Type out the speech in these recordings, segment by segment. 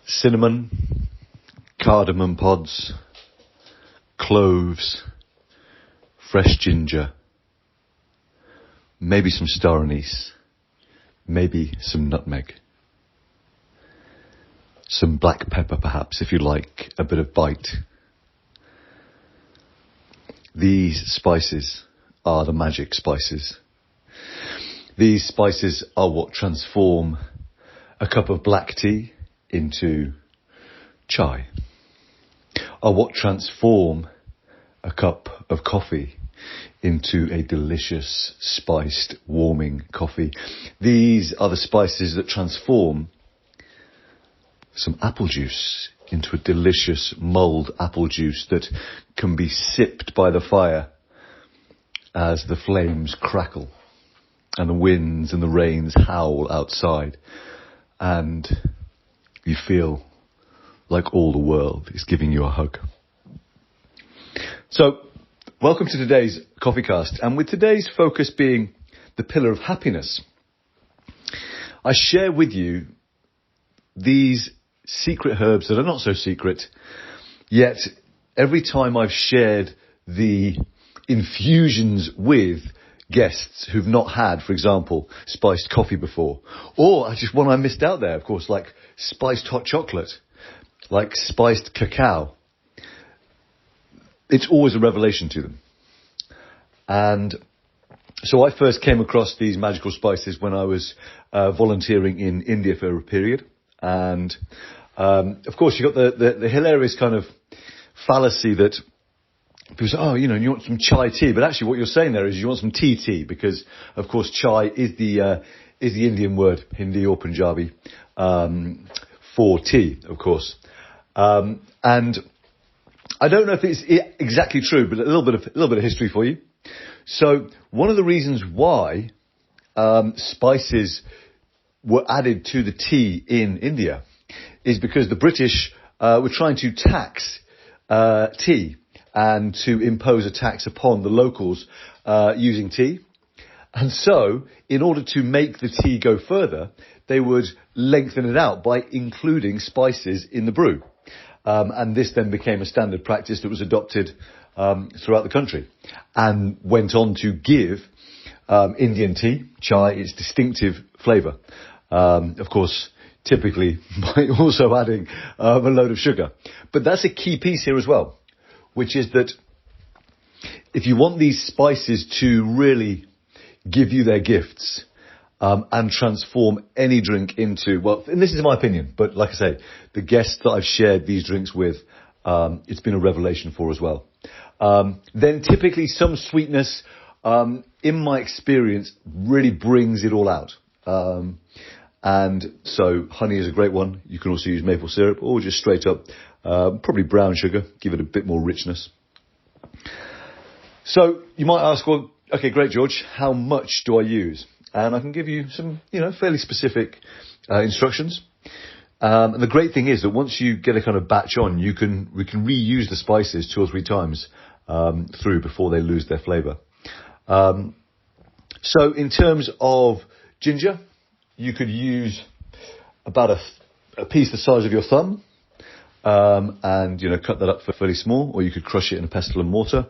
cinnamon, cardamom pods, cloves, fresh ginger, maybe some star anise, maybe some nutmeg, some black pepper perhaps if you like a bit of bite. These spices are the magic spices. These spices are what transform a cup of black tea into chai, are what transform a cup of coffee into a delicious, spiced, warming coffee. These are the spices that transform some apple juice into a delicious mulled apple juice that can be sipped by the fire as the flames crackle and the winds and the rains howl outside, and you feel like all the world is giving you a hug. So, welcome to today's CoffeeCast, and with today's focus being the pillar of happiness, I share with you these secret herbs that are not so secret, yet every time I've shared the infusions with guests who've not had, for example, spiced coffee before, or just one I missed out there, of course, like spiced hot chocolate, like spiced cacao, it's always a revelation to them. And so I first came across these magical spices when I was volunteering in India for a period. And of course, you've got the hilarious kind of fallacy that people say, oh, you want some chai tea. But actually what you're saying there is you want some tea, because, of course, chai is the Indian word, Hindi or Punjabi, for tea, of course. And I don't know if it's exactly true, but a little bit of history for you. So one of the reasons why spices were added to the tea in India is because the British were trying to tax tea and to impose a tax upon the locals using tea. And so, in order to make the tea go further, they would lengthen it out by including spices in the brew. And this then became a standard practice that was adopted throughout the country and went on to give Indian tea, chai, its distinctive flavour. Of course, typically by also adding a load of sugar. But that's a key piece here as well, which is that if you want these spices to really give you their gifts and transform any drink into, well, and this is my opinion, but like I say, the guests that I've shared these drinks with, it's been a revelation for as well. Then typically some sweetness, in my experience, really brings it all out. And so honey is a great one. You can also use maple syrup or just straight up, probably brown sugar, give it a bit more richness. So you might ask, well, okay, great, George, how much do I use? And I can give you some, fairly specific instructions. And the great thing is that once you get a kind of batch on, we can reuse the spices 2 or 3 times through before they lose their flavour. So in terms of ginger, you could use about a piece the size of your thumb, and cut that up fairly small, or you could crush it in a pestle and mortar.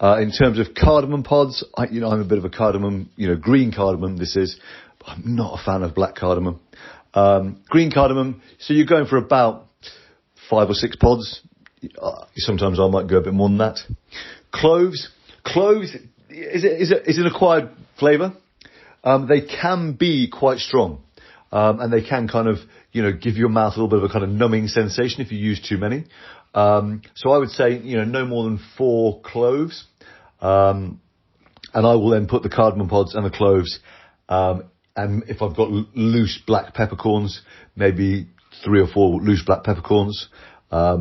In terms of cardamom pods, I'm a bit of a cardamom, green cardamom this is, but I'm not a fan of black cardamom. Green cardamom, so you're going for about 5 or 6 pods. Sometimes I might go a bit more than that. Cloves is an acquired flavour. They can be quite strong, and they can kind of, give your mouth a little bit of a kind of numbing sensation if you use too many. So I would say, no more than 4 cloves. And I will then put the cardamom pods and the cloves, and if I've got loose black peppercorns, maybe 3 or 4 loose black peppercorns. I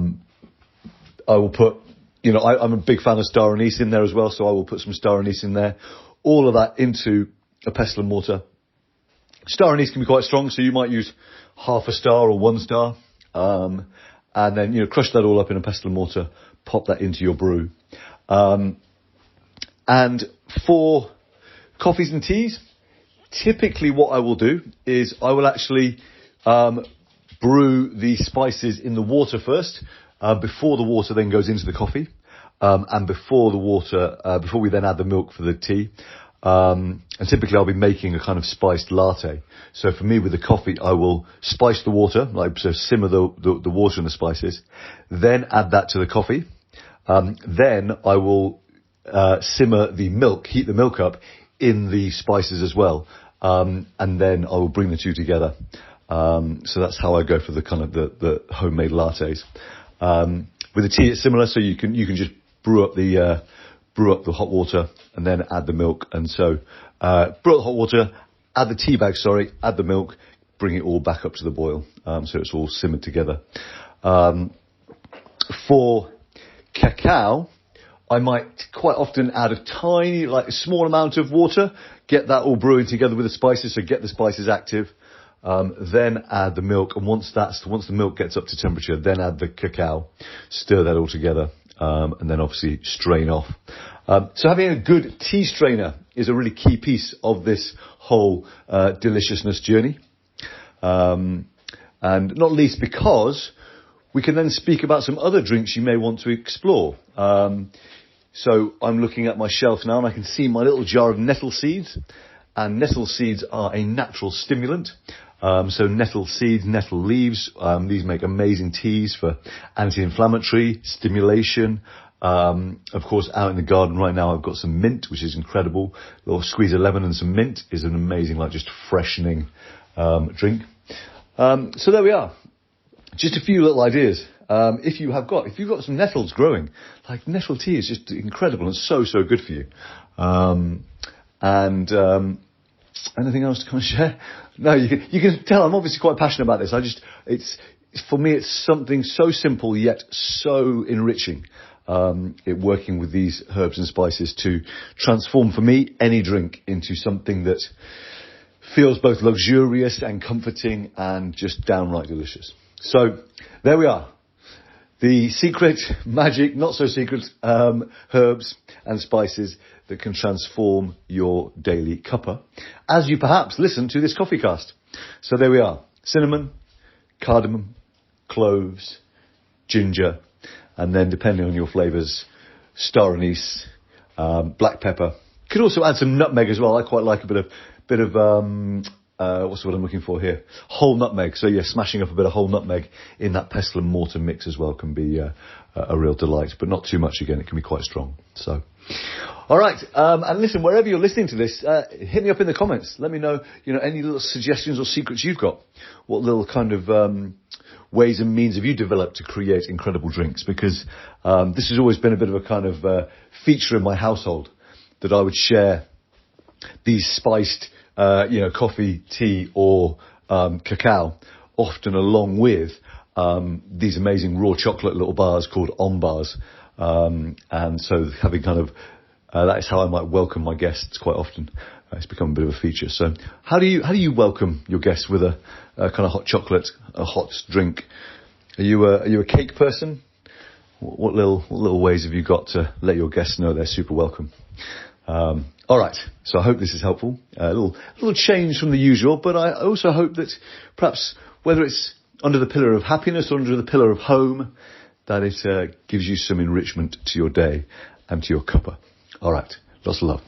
will put, I'm a big fan of star anise in there as well, so I will put some star anise in there. All of that into a pestle and mortar. Star anise can be quite strong, so you might use half a star or 1 star. And then, crush that all up in a pestle and mortar, pop that into your brew. And for coffees and teas, typically what I will do is I will actually brew the spices in the water first, before the water then goes into the coffee, and before we then add the milk for the tea. And typically I'll be making a kind of spiced latte. So for me with the coffee, I will spice the water, so simmer the water and the spices, then add that to the coffee. Then I will simmer the milk, heat the milk up in the spices as well. And then I will bring the two together. So that's how I go for the kind of the homemade lattes. With the tea it's similar, so you can just brew up the hot water and then add the milk. And so, brew up the hot water, add the tea bag, add the milk, bring it all back up to the boil. So it's all simmered together. For cacao, I might quite often add a tiny, a small amount of water, get that all brewing together with the spices, so get the spices active. Then add the milk, and once the milk gets up to temperature, then add the cacao, stir that all together. And then obviously strain off. So having a good tea strainer is a really key piece of this whole deliciousness journey. And not least because we can then speak about some other drinks you may want to explore. So I'm looking at my shelf now and I can see my little jar of nettle seeds. And nettle seeds are a natural stimulant. So nettle seeds, nettle leaves, these make amazing teas for anti-inflammatory, stimulation. Of course, out in the garden right now, I've got some mint, which is incredible. A little squeeze of lemon and some mint is an amazing, just freshening drink. So there we are. Just a few little ideas. If you've got some nettles growing, nettle tea is just incredible and so good for you. Anything else to kind of share? No, you can tell I'm obviously quite passionate about this. For me, it's something so simple yet so enriching. Working with these herbs and spices to transform for me any drink into something that feels both luxurious and comforting and just downright delicious. So there we are. The secret, magic, not so secret, herbs and spices that can transform your daily cuppa as you perhaps listen to this CoffeeCast. So there we are. Cinnamon, cardamom, cloves, ginger, and then depending on your flavours, star anise, black pepper. Could also add some nutmeg as well. I quite like a bit of what's the word I'm looking for here? Whole nutmeg. So yeah, smashing up a bit of whole nutmeg in that pestle and mortar mix as well can be a real delight, but not too much again. It can be quite strong. So, all right. And listen, wherever you're listening to this, hit me up in the comments. Let me know, any little suggestions or secrets you've got. What little kind of ways and means have you developed to create incredible drinks? Because this has always been a bit of a kind of feature in my household that I would share these spiced coffee, tea or cacao, often along with these amazing raw chocolate little bars called on bars. And so having kind of, that is how I might welcome my guests quite often. It's become a bit of a feature. So how do you welcome your guests with a kind of hot chocolate, a hot drink? Are you a cake person? What little ways have you got to let your guests know they're super welcome? All right. So I hope this is helpful. A little change from the usual, but I also hope that perhaps whether it's under the pillar of happiness or under the pillar of home, that it gives you some enrichment to your day and to your cuppa. All right. Lots of love.